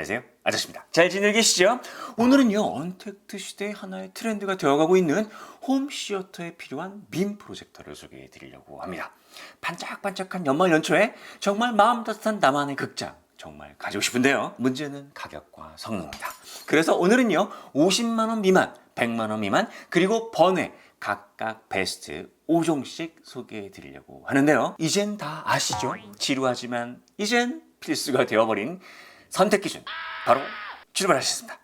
안녕하세요, 아저씨입니다. 잘 지내고 계시죠? 오늘은요, 언택트 시대의 하나의 트렌드가 되어가고 있는 홈시어터에 필요한 빔 프로젝터를 소개해 드리려고 합니다. 반짝반짝한 연말 연초에 정말 마음 따뜻한 나만의 극장 정말 가지고 싶은데요. 문제는 가격과 성능입니다. 그래서 오늘은요, 50만원 미만, 100만원 미만, 그리고 번외 각각 베스트 5종씩 소개해 드리려고 하는데요. 이젠 다 아시죠? 지루하지만 이젠 필수가 되어버린 선택 기준, 바로 출발하셨습니다.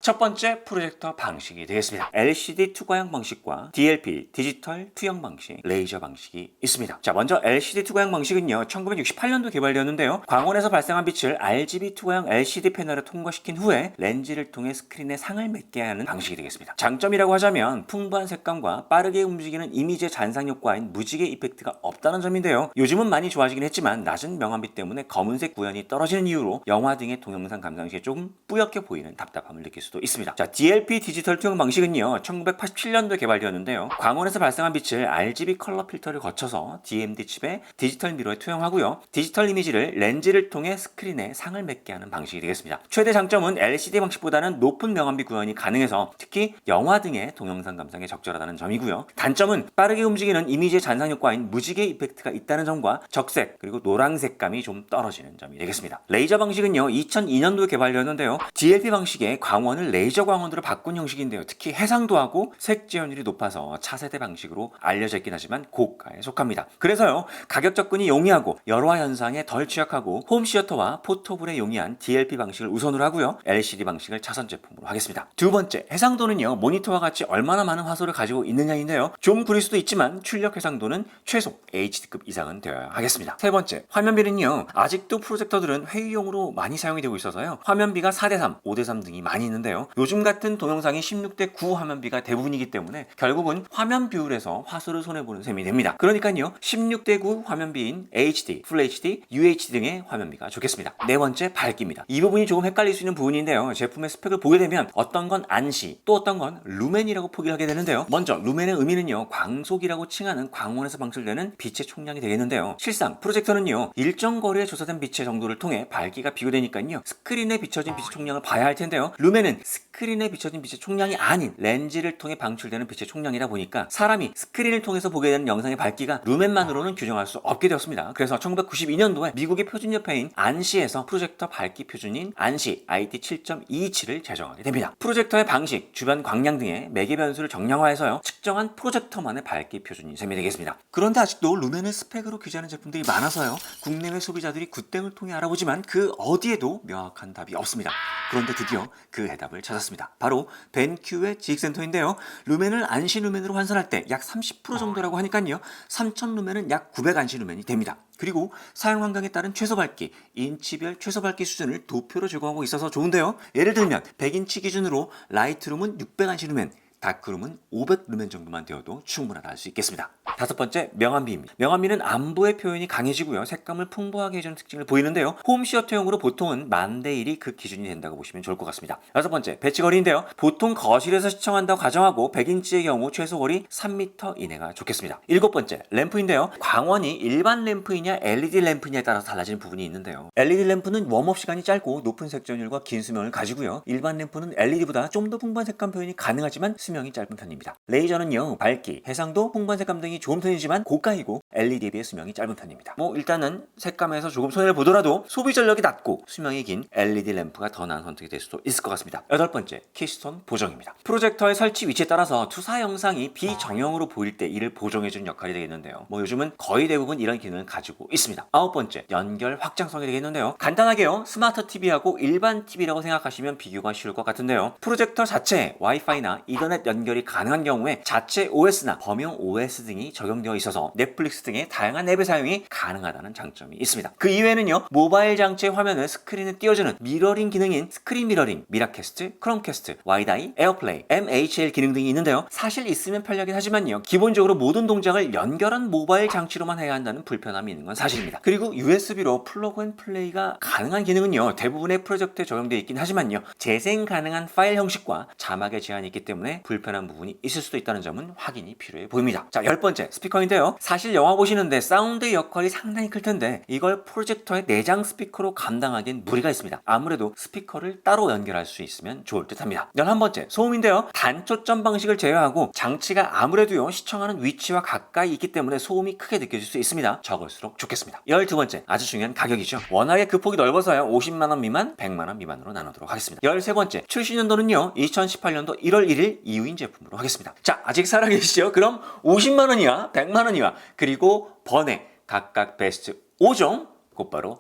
첫 번째 프로젝터 방식이 되겠습니다. LCD 투과형 방식과 DLP, 디지털 투영 방식, 레이저 방식이 있습니다. 자, 먼저 LCD 투과형 방식은요, 1968년도 개발되었는데요. 광원에서 발생한 빛을 RGB 투과형 LCD 패널에 통과시킨 후에 렌즈를 통해 스크린에 상을 맺게 하는 방식이 되겠습니다. 장점이라고 하자면 풍부한 색감과 빠르게 움직이는 이미지의 잔상 효과인 무지개 이펙트가 없다는 점인데요. 요즘은 많이 좋아지긴 했지만 낮은 명암비 때문에 검은색 구현이 떨어지는 이유로 영화 등의 동영상 감상 시에 조금 뿌옇게 보이는 답답함을 느낄 수도 있습니다. 자, DLP 디지털 투영 방식은요, 1987년도에 개발되었는데요. 광원에서 발생한 빛을 RGB 컬러 필터를 거쳐서 DMD 칩에 디지털 미러에 투영하고요. 디지털 이미지를 렌즈를 통해 스크린에 상을 맺게 하는 방식이 되겠습니다. 최대 장점은 LCD 방식보다는 높은 명암비 구현이 가능해서 특히 영화 등의 동영상 감상에 적절하다는 점이고요. 단점은 빠르게 움직이는 이미지의 잔상 효과인 무지개 이펙트가 있다는 점과 적색 그리고 노란색감이 좀 떨어지는 점이 되겠습니다. 레이저 방식은요, 2002년도에 개발되었는데요. DLP 방식의 광원을 레이저 광원으로 바꾼 형식인데요. 특히 해상도하고 색 지연율이 높아서 차세대 방식으로 알려져 있긴 하지만 고가에 속합니다. 그래서요, 가격 접근이 용이하고 열화 현상에 덜 취약하고 홈시어터와 포터블에 용이한 DLP 방식을 우선으로 하고요. LCD 방식을 차선 제품으로 하겠습니다. 두 번째, 해상도는요, 모니터와 같이 얼마나 많은 화소를 가지고 있느냐인데요. 좀 구릴 수도 있지만 출력 해상도는 최소 HD급 이상은 되어야 하겠습니다. 세 번째, 화면비는요, 아직도 프로젝터들은 회의용으로 많이 사용이 되고 있어서요. 화면비가 4:3, 5:3 등이 많이 있는데요. 요즘 같은 동영상이 16:9 화면비가 대부분이기 때문에 결국은 화면 비율에서 화소를 손해보는 셈이 됩니다. 그러니까요, 16:9 화면비인 HD, Full HD, UHD 등의 화면비가 좋겠습니다. 네 번째, 밝기입니다. 이 부분이 조금 헷갈릴 수 있는 부분인데요. 제품의 스펙을 보게 되면 어떤 건 안시, 또 어떤 건 루멘이라고 포기를 하게 되는데요. 먼저 루멘의 의미는요, 광속이라고 칭하는 광원에서 방출되는 빛의 총량이 되겠는데요. 실상 프로젝터는요, 일정 거리에 조사된 빛의 정도를 통해 밝기가 비교되니까요, 스크린에 비춰진 빛의 총량을 봐야 할 텐데요. 루멘은 스크린에 비춰진 빛의 총량이 아닌 렌즈를 통해 방출되는 빛의 총량이다 보니까 사람이 스크린을 통해서 보게 되는 영상의 밝기가 루멘만으로는 규정할 수 없게 되었습니다. 그래서 1992년도에 미국의 표준협회인 안시에서 프로젝터 밝기 표준인 안시 IT 7.227을 제정하게 됩니다. 프로젝터의 방식, 주변 광량 등의 매개 변수를 정량화해서요, 측정한 프로젝터만의 밝기 표준이 셈이 되겠습니다. 그런데 아직도 루멘을 스펙으로 규제하는 제품들이 많아서요, 국내외 소비자들이 굿땡을 통해 알아보지만 그 어디에도 명확한 답이 없습니다. 그런데 드디어 그 해답을 찾았습니다. 바로 벤큐의 지식센터인데요. 루멘을 안시 루멘으로 환산할 때 약 30% 정도라고 하니까요, 3000 루멘은 약 900 안시 루멘이 됩니다. 그리고 사용 환경에 따른 최소 밝기, 인치별 최소 밝기 수준을 도표로 제공하고 있어서 좋은데요. 예를 들면 100인치 기준으로 라이트룸은 600 안시 루멘, 다크룸은 500 루멘 정도만 되어도 충분하다 할 수 있겠습니다. 다섯 번째, 명암비입니다. 명암비는 안보의 표현이 강해지고요, 색감을 풍부하게 해주는 특징을 보이는데요. 홈시어터용으로 보통은 10,000대1이 그 기준이 된다고 보시면 좋을 것 같습니다. 여섯 번째, 배치거리인데요. 보통 거실에서 시청한다고 가정하고 100인치의 경우 최소 거리 3m 이내가 좋겠습니다. 일곱 번째, 램프인데요. 광원이 일반 램프이냐 LED 램프냐에 따라서 달라지는 부분이 있는데요. LED 램프는 웜업 시간이 짧고 높은 색전율과 긴 수명을 가지고요. 일반 램프는 LED보다 좀 더 풍부한 색감 표현이 가능하지만 수명이 짧은 편입니다. 레이저는요, 밝기, 해상도, 풍부한 색감 등이 좋은 편이지만 고가이고 LED에 비해 수명이 짧은 편입니다. 일단은 색감에서 조금 손해를 보더라도 소비 전력이 낮고 수명이 긴 LED 램프가 더 나은 선택이 될 수도 있을 것 같습니다. 여덟 번째, 키스톤 보정입니다. 프로젝터의 설치 위치에 따라서 투사 영상이 비정형으로 보일 때 이를 보정해주는 역할이 되겠는데요. 요즘은 거의 대부분 이런 기능을 가지고 있습니다. 아홉 번째, 연결 확장성이 되겠는데요. 간단하게요, 스마트 TV하고 일반 TV라고 생각하시면 비교가 쉬울 것 같은데요. 프로젝터 자체에 와이파이나 이더넷 연결이 가능한 경우에 자체 OS나 범용 OS 등이 적용되어 있어서 넷플릭스 등의 다양한 앱의 사용이 가능하다는 장점이 있습니다. 그 이외에는요, 모바일 장치의 화면을 스크린에 띄워주는 미러링 기능인 스크린 미러링, 미라캐스트, 크롬캐스트, 와이드아이, 에어플레이, MHL 기능 등이 있는데요. 사실 있으면 편리하긴 하지만요, 기본적으로 모든 동작을 연결한 모바일 장치로만 해야 한다는 불편함이 있는 건 사실입니다. 그리고 USB로 플러그 앤 플레이가 가능한 기능은요, 대부분의 프로젝트에 적용되어 있긴 하지만요, 재생 가능한 파일 형식과 자막의 제한이 있기 때문에 불편한 부분이 있을 수도 있다는 점은 확인이 필요해 보입니다. 자, 10번째 스피커인데요. 사실 영화 보시는데 사운드의 역할이 상당히 클 텐데 이걸 프로젝터의 내장 스피커로 감당하기엔 무리가 있습니다. 아무래도 스피커를 따로 연결할 수 있으면 좋을 듯 합니다. 11번째 소음인데요. 단초점 방식을 제외하고 장치가 아무래도요 시청하는 위치와 가까이 있기 때문에 소음이 크게 느껴질 수 있습니다. 적을수록 좋겠습니다. 12번째 아주 중요한 가격이죠. 워낙에 그 폭이 넓어서요 50만원 미만, 100만원 미만으로 나누도록 하겠습니다. 13번째 출시 연도는요 2018년도 1월 1일 이후인 제품으로 하겠습니다. 자, 아직 살아계시죠? 그럼 50만원이와 100만원이와 그리고 번외 각각 베스트 5종 곧바로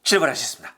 출발하셨습니다.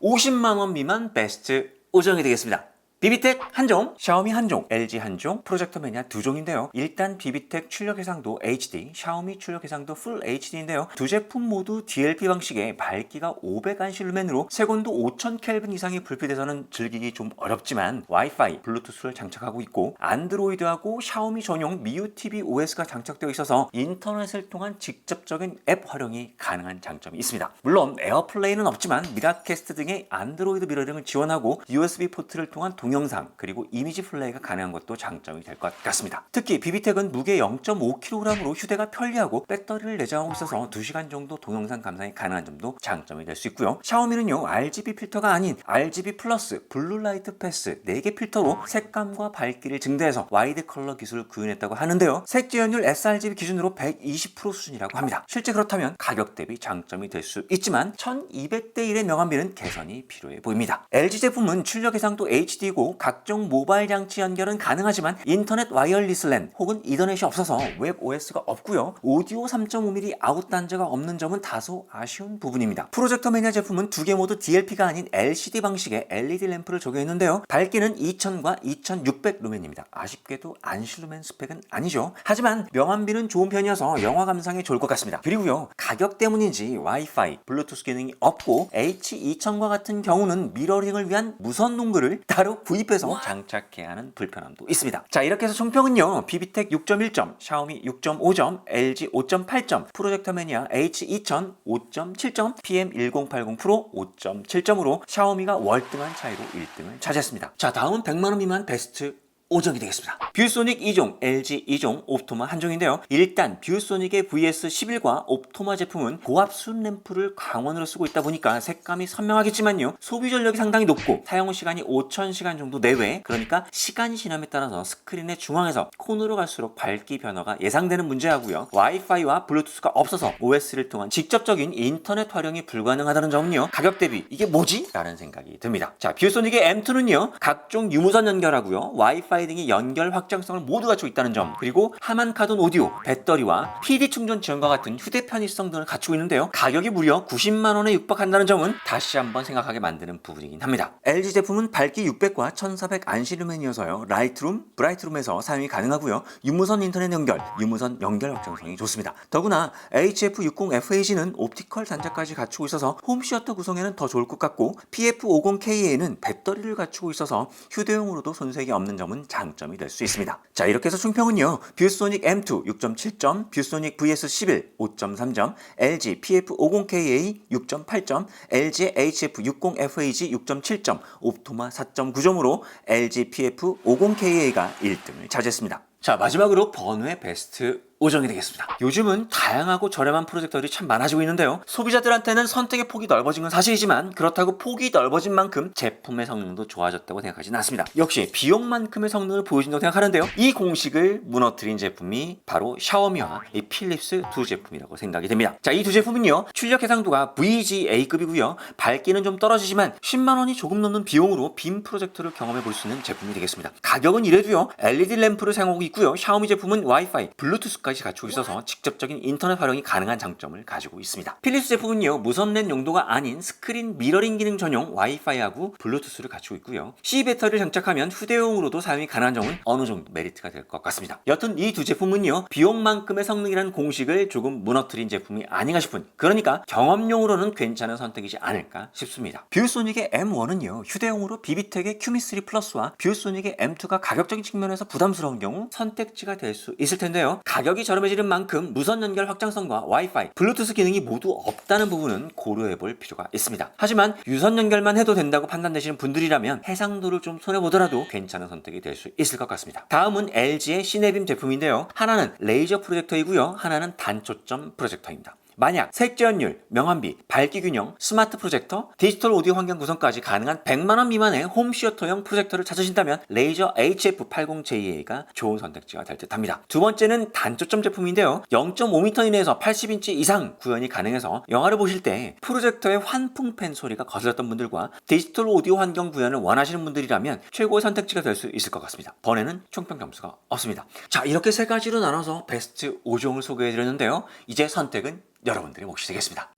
50만원 미만 베스트 5종이 되겠습니다. 비비텍 한종, 샤오미 한종, LG 한종, 프로젝터 매니아 2종인데요. 일단 비비텍 출력 해상도 HD, 샤오미 출력 해상도 풀 HD인데요. 두 제품 모두 DLP 방식의 밝기가 500안시 루멘으로 색온도 5000 켈빈 이상의 불빛에서는 즐기기 좀 어렵지만 와이파이, 블루투스를 장착하고 있고 안드로이드하고 샤오미 전용 미유 TV OS가 장착되어 있어서 인터넷을 통한 직접적인 앱 활용이 가능한 장점이 있습니다. 물론 에어플레이는 없지만 미라캐스트 등의 안드로이드 미러링을 지원하고 USB 포트를 통한 동영상 그리고 이미지 플레이가 가능한 것도 장점이 될 것 같습니다. 특히 비비텍은 무게 0.5kg으로 휴대가 편리하고 배터리를 내장하고 있어서 2시간 정도 동영상 감상이 가능한 점도 장점이 될 수 있고요. 샤오미는요 RGB 필터가 아닌 RGB 플러스 블루라이트 패스 4개 필터로 색감과 밝기를 증대해서 와이드 컬러 기술을 구현했다고 하는데요. 색지연율 sRGB 기준으로 120% 수준이라고 합니다. 실제 그렇다면 가격 대비 장점이 될 수 있지만 1200대 1의 명암비는 개선이 필요해 보입니다. LG 제품은 출력 해상도 HD고 각종 모바일 장치 연결은 가능하지만 인터넷 와이어리스 랜 혹은 이더넷이 없어서 웹 OS가 없고요. 오디오 3.5mm 아웃 단자가 없는 점은 다소 아쉬운 부분입니다. 프로젝터 매니아 제품은 두 개 모두 DLP가 아닌 LCD 방식의 LED 램프를 적용했는데요. 밝기는 2000과 2600 루멘입니다. 아쉽게도 안시 루멘 스펙은 아니죠. 하지만 명암비는 좋은 편이어서 영화 감상에 좋을 것 같습니다. 그리고요 가격 때문인지 와이파이, 블루투스 기능이 없고 H2000과 같은 경우는 미러링을 위한 무선 동글을 따로 구입해서 장착해야 하는 불편함도 있습니다. 자, 이렇게 해서 총평은요 비비텍 6.1점, 샤오미 6.5점, LG 5.8점, 프로젝터 매니아 H2000 5.7점, PM1080 프로 5.7점으로 샤오미가 월등한 차이로 1등을 차지했습니다. 자, 다음은 100만원 미만 베스트 5종이 되겠습니다. 뷰소닉 2종, LG 2종, 옵토마 한종인데요. 일단 뷰소닉의 VS11과 옵토마 제품은 고압순 램프를 광원으로 쓰고 있다 보니까 색감이 선명하겠지만요. 소비 전력이 상당히 높고 사용 시간이 5000시간 정도 내외, 그러니까 시간이 지남에 따라서 스크린의 중앙에서 코너로 갈수록 밝기 변화가 예상되는 문제하고요. 와이파이와 블루투스가 없어서 OS를 통한 직접적인 인터넷 활용이 불가능하다는 점은요. 가격 대비 이게 뭐지? 라는 생각이 듭니다. 자, 뷰소닉의 M2는요. 각종 유무선 연결하고요. 와이파이 등의 연결 확장성을 모두 갖추고 있다는 점, 그리고 하만 카돈 오디오, 배터리와 PD 충전 지원과 같은 휴대 편의성 등을 갖추고 있는데요. 가격이 무려 90만원에 육박한다는 점은 다시 한번 생각하게 만드는 부분이긴 합니다. LG 제품은 밝기 600과 1400 안시 루멘이어서요. 라이트룸, 브라이트룸에서 사용이 가능하고요. 유무선 인터넷 연결, 유무선 연결 확장성이 좋습니다. 더구나 HF60FAG는 옵티컬 단자까지 갖추고 있어서 홈시어터 구성에는 더 좋을 것 같고 PF50KA는 배터리를 갖추고 있어서 휴대용으로도 손색이 없는 점은 장점이 될 수 있습니다. 자, 이렇게 해서 총평은요. 뷰소닉 M2 6.7점, 뷰소닉 VS11 5.3점, LG PF50KA 6.8점, LG HF60FAG 6.7점, 옵토마 4.9점으로 LG PF50KA가 1등을 차지했습니다. 자, 마지막으로 번외 베스트 5종이 되겠습니다. 요즘은 다양하고 저렴한 프로젝터들이 참 많아지고 있는데요. 소비자들한테는 선택의 폭이 넓어진 건 사실이지만 그렇다고 폭이 넓어진 만큼 제품의 성능도 좋아졌다고 생각하지는 않습니다. 역시 비용만큼의 성능을 보여준다고 생각하는데요. 이 공식을 무너뜨린 제품이 바로 샤오미와 이 필립스 두 제품이라고 생각이 됩니다. 자, 이 두 제품은요. 출력 해상도가 VGA급이고요. 밝기는 좀 떨어지지만 10만원이 조금 넘는 비용으로 빔 프로젝터를 경험해 볼 수 있는 제품이 되겠습니다. 가격은 이래도요. LED 램프를 사용하고 있고요. 샤오미 제품은 와이파이, 블루투스 까지 갖추고 있어서 직접적인 인터넷 활용이 가능한 장점을 가지고 있습니다. 필립스 제품은요 무선랜 용도가 아닌 스크린 미러링 기능 전용 와이파이하고 블루투스를 갖추고 있고요. C 배터리를 장착하면 휴대용으로도 사용이 가능한 점은 어느 정도 메리트가 될 것 같습니다. 여튼 이 두 제품은요 비용만큼의 성능이라는 공식을 조금 무너뜨린 제품이 아닌가 싶은, 그러니까 경험용으로는 괜찮은 선택이지 않을까 싶습니다. 뷰소닉의 M1은요 휴대용으로 비비텍의 큐미3 플러스와 뷰소닉의 M2가 가격적인 측면에서 부담스러운 경우 선택지가 될 수 있을 텐데요. 가격이 가격이 저렴해지는 만큼 무선 연결 확장성과 와이파이, 블루투스 기능이 모두 없다는 부분은 고려해볼 필요가 있습니다. 하지만 유선 연결만 해도 된다고 판단되시는 분들이라면 해상도를 좀 손해보더라도 괜찮은 선택이 될 수 있을 것 같습니다. 다음은 LG의 시네빔 제품인데요. 하나는 레이저 프로젝터이고요. 하나는 단초점 프로젝터입니다. 만약 색지연율, 명암비, 밝기 균형, 스마트 프로젝터, 디지털 오디오 환경 구성까지 가능한 100만원 미만의 홈시어터용 프로젝터를 찾으신다면 레이저 HF80JA가 좋은 선택지가 될 듯합니다. 두 번째는 단초점 제품인데요. 0.5m 이내에서 80인치 이상 구현이 가능해서 영화를 보실 때 프로젝터의 환풍팬 소리가 거슬렸던 분들과 디지털 오디오 환경 구현을 원하시는 분들이라면 최고의 선택지가 될 수 있을 것 같습니다. 번에는 총평 점수가 없습니다. 자, 이렇게 세 가지로 나눠서 베스트 5종을 소개해드렸는데요. 이제 선택은 여러분들의 몫이 되겠습니다.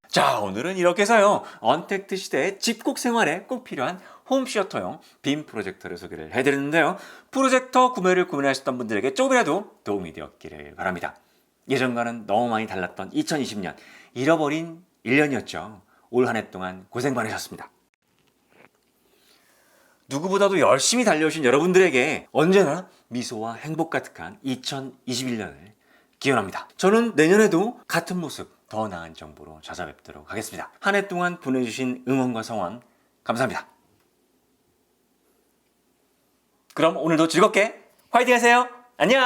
자, 오늘은 이렇게 해서요. 언택트 시대의 집콕 생활에 꼭 필요한 홈시어터용 빔 프로젝터를 소개를 해드렸는데요. 프로젝터 구매를 고민하셨던 분들에게 조금이라도 도움이 되었기를 바랍니다. 예전과는 너무 많이 달랐던 2020년, 잃어버린 1년이었죠. 올 한 해 동안 고생 많으셨습니다. 누구보다도 열심히 달려오신 여러분들에게 언제나 미소와 행복 가득한 2021년을 기원합니다. 저는 내년에도 같은 모습, 더 나은 정보로 찾아뵙도록 하겠습니다. 한 해 동안 보내주신 응원과 성원 감사합니다. 그럼 오늘도 즐겁게 화이팅 하세요. 안녕!